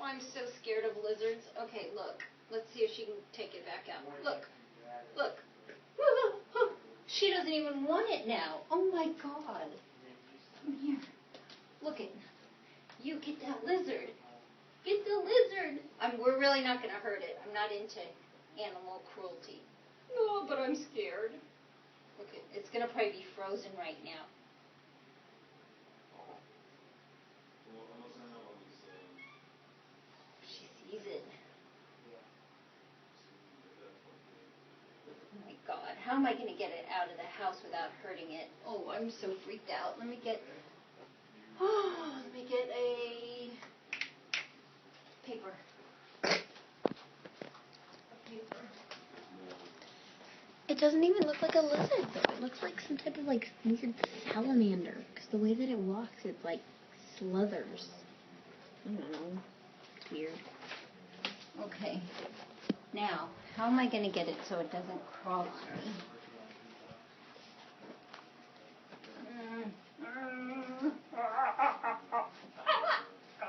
I'm so scared of lizards. Okay, look. Let's see if she can take it back out. Look. Look. She doesn't even want it now. Oh my God. Come here. Look it. You get that lizard. Get the lizard. We're really not going to hurt it. I'm not into animal cruelty. No, but I'm scared. Look, it's going to probably be frozen right now. She sees it. Oh my God. How am I going to get it out of the house without hurting it? Oh, I'm so freaked out. Let me get a paper. It doesn't even look like a lizard, though. It looks like some type of, like, weird salamander. Because the way that it walks, it, like, sluthers. I don't know. It's weird. Okay. Now, how am I going to get it so it doesn't crawl on me?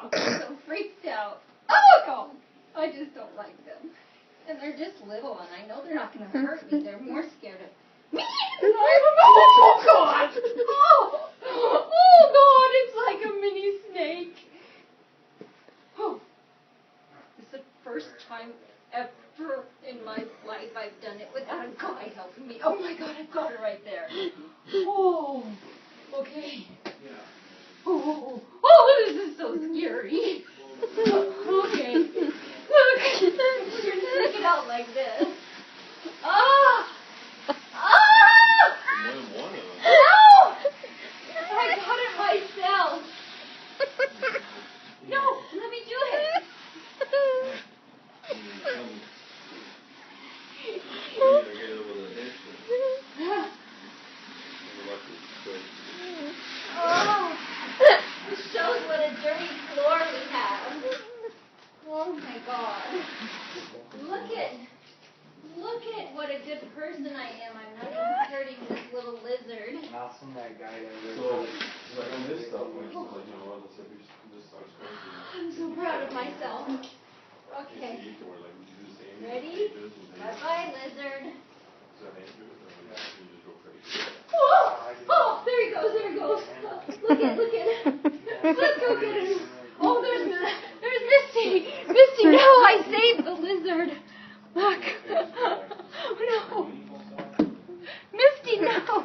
I'm so freaked out. Oh, God. I just don't like them. And they're just little, and I know they're not going to hurt me. They're more scared of me. Oh, God. Oh, God. It's like a mini snake. Oh. This is the first time ever in my life I've done it without a guide helping me. Oh, my God. I've got it right there. Oh. Okay. Oh, this is so scary. Okay. Look. You're going to stick it out like this. Ah! Ah! No! I got it myself. No, let me do it. Oh, this shows what a dirty floor we have. Oh my God. Look at what a good person I am. I'm not even hurting this little lizard. I'll send that guy there. So, like on this stuff, like, I'm so proud of myself. Okay. Ready? Bye-bye, lizard. Oh, there he goes, there he goes. Look at. Let's go get him. Oh, there's Misty. Misty, no, I saved the lizard. Look. Oh, no. Misty, no.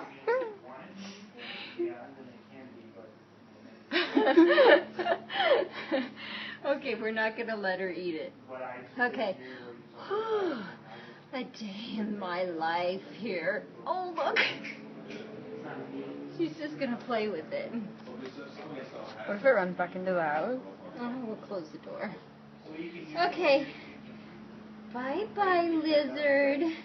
Okay, we're not going to let her eat it. Okay. A day in my life here. Oh, look. She's just going to play with it. What if it runs back into the house? Oh, we'll close the door. Okay. Bye-bye, lizard.